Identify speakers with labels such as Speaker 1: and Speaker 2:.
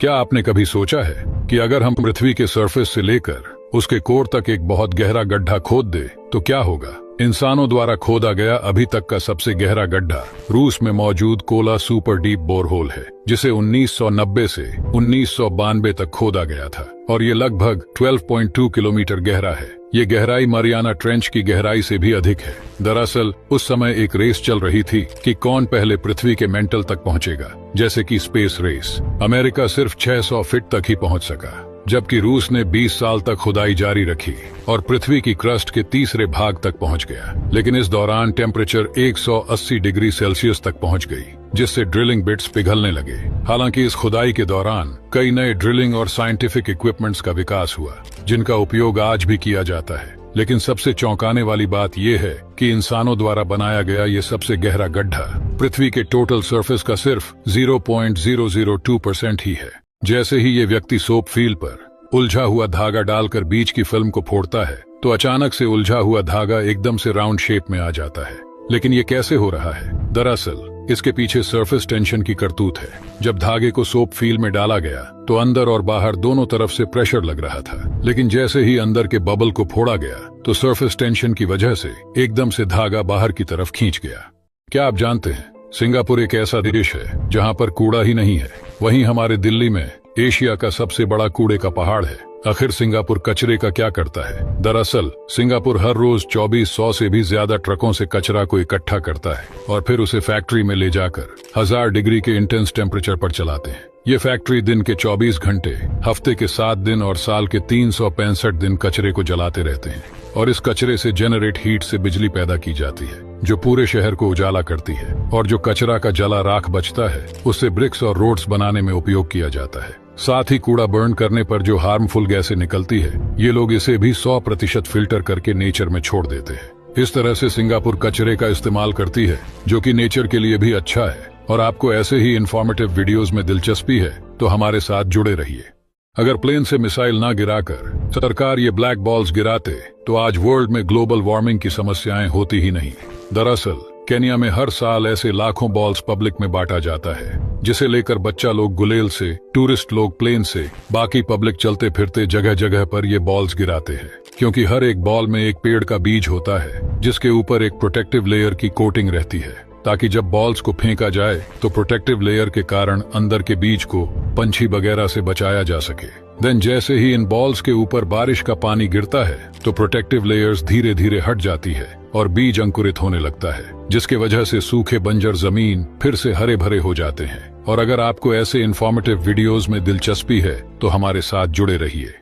Speaker 1: क्या आपने कभी सोचा है कि अगर हम पृथ्वी के सरफेस से लेकर उसके कोर तक एक बहुत गहरा गड्ढा खोद दे तो क्या होगा? इंसानों द्वारा खोदा गया अभी तक का सबसे गहरा गड्ढा रूस में मौजूद कोला सुपर डीप बोरहोल है, जिसे 1990 से 1992 तक खोदा गया था और ये लगभग 12.2 किलोमीटर गहरा है। ये गहराई मारियाना ट्रेंच की गहराई से भी अधिक है। दरअसल उस समय एक रेस चल रही थी कि कौन पहले पृथ्वी के मेंटल तक पहुंचेगा, जैसे कि स्पेस रेस। अमेरिका सिर्फ 600 फीट तक ही पहुंच सका, जबकि रूस ने 20 साल तक खुदाई जारी रखी और पृथ्वी की क्रस्ट के तीसरे भाग तक पहुंच गया। लेकिन इस दौरान टेम्परेचर 180 डिग्री सेल्सियस तक पहुंच गई, जिससे ड्रिलिंग बिट्स पिघलने लगे। हालांकि इस खुदाई के दौरान कई नए ड्रिलिंग और साइंटिफिक इक्विपमेंट्स का विकास हुआ, जिनका उपयोग आज भी किया जाता है। लेकिन सबसे चौंकाने वाली बात यह है कि इंसानों द्वारा बनाया गया ये सबसे गहरा गड्ढा पृथ्वी के टोटल सरफेस का सिर्फ 0.002% ही है। जैसे ही ये व्यक्ति सोप फील पर उलझा हुआ धागा डालकर बीच की फिल्म को फोड़ता है, तो अचानक से उलझा हुआ धागा एकदम से राउंड शेप में आ जाता है। लेकिन ये कैसे हो रहा है? दरअसल इसके पीछे सरफेस टेंशन की करतूत है। जब धागे को सोप फील में डाला गया तो अंदर और बाहर दोनों तरफ से प्रेशर लग रहा था, लेकिन जैसे ही अंदर के बबल को फोड़ा गया तो सरफेस टेंशन की वजह से एकदम से धागा बाहर की तरफ खींच गया। क्या आप जानते हैं, सिंगापुर एक ऐसा देश है जहां पर कूड़ा ही नहीं है। वहीं हमारे दिल्ली में एशिया का सबसे बड़ा कूड़े का पहाड़ है। आखिर सिंगापुर कचरे का क्या करता है? दरअसल सिंगापुर हर रोज 2400 से भी ज्यादा ट्रकों से कचरा को इकट्ठा करता है और फिर उसे फैक्ट्री में ले जाकर 1000 डिग्री के इंटेंस टेम्परेचर पर चलाते हैं। ये फैक्ट्री दिन के 24 घंटे, हफ्ते के 7 दिन और साल के 365 दिन कचरे को जलाते रहते हैं और इस कचरे से जनरेट हीट से बिजली पैदा की जाती है, जो पूरे शहर को उजाला करती है। और जो कचरा का जला राख बचता है, उससे ब्रिक्स और रोड्स बनाने में उपयोग किया जाता है। साथ ही कूड़ा बर्न करने पर जो हार्मफुल गैसें निकलती है, ये लोग इसे भी 100% फिल्टर करके नेचर में छोड़ देते हैं। इस तरह से सिंगापुर कचरे का इस्तेमाल करती है, जो कि नेचर के लिए भी अच्छा है। और आपको ऐसे ही इंफॉर्मेटिव वीडियोस में दिलचस्पी है तो हमारे साथ जुड़े रहिए। अगर प्लेन से मिसाइल ना गिराकर सरकार ये ब्लैक बॉल्स गिराते तो आज वर्ल्ड में ग्लोबल वार्मिंग की समस्याएं होती ही नहीं। दरअसल केन्या में हर साल ऐसे लाखों बॉल्स पब्लिक में बांटा जाता है, जिसे लेकर बच्चा लोग गुलेल से, टूरिस्ट लोग प्लेन से, बाकी पब्लिक चलते फिरते जगह जगह पर ये बॉल्स गिराते हैं। क्योंकि हर एक बॉल में एक पेड़ का बीज होता है, जिसके ऊपर एक प्रोटेक्टिव लेयर की कोटिंग रहती है, ताकि जब बॉल्स को फेंका जाए तो प्रोटेक्टिव लेयर के कारण अंदर के बीज को पंछी वगैरह से बचाया जा सके। देन जैसे ही इन बॉल्स के ऊपर बारिश का पानी गिरता है तो प्रोटेक्टिव लेयर्स धीरे धीरे हट जाती है और बीज अंकुरित होने लगता है, जिसके वजह से सूखे बंजर जमीन फिर से हरे भरे हो जाते हैं। और अगर आपको ऐसे इंफॉर्मेटिव वीडियोस में दिलचस्पी है तो हमारे साथ जुड़े रहिए।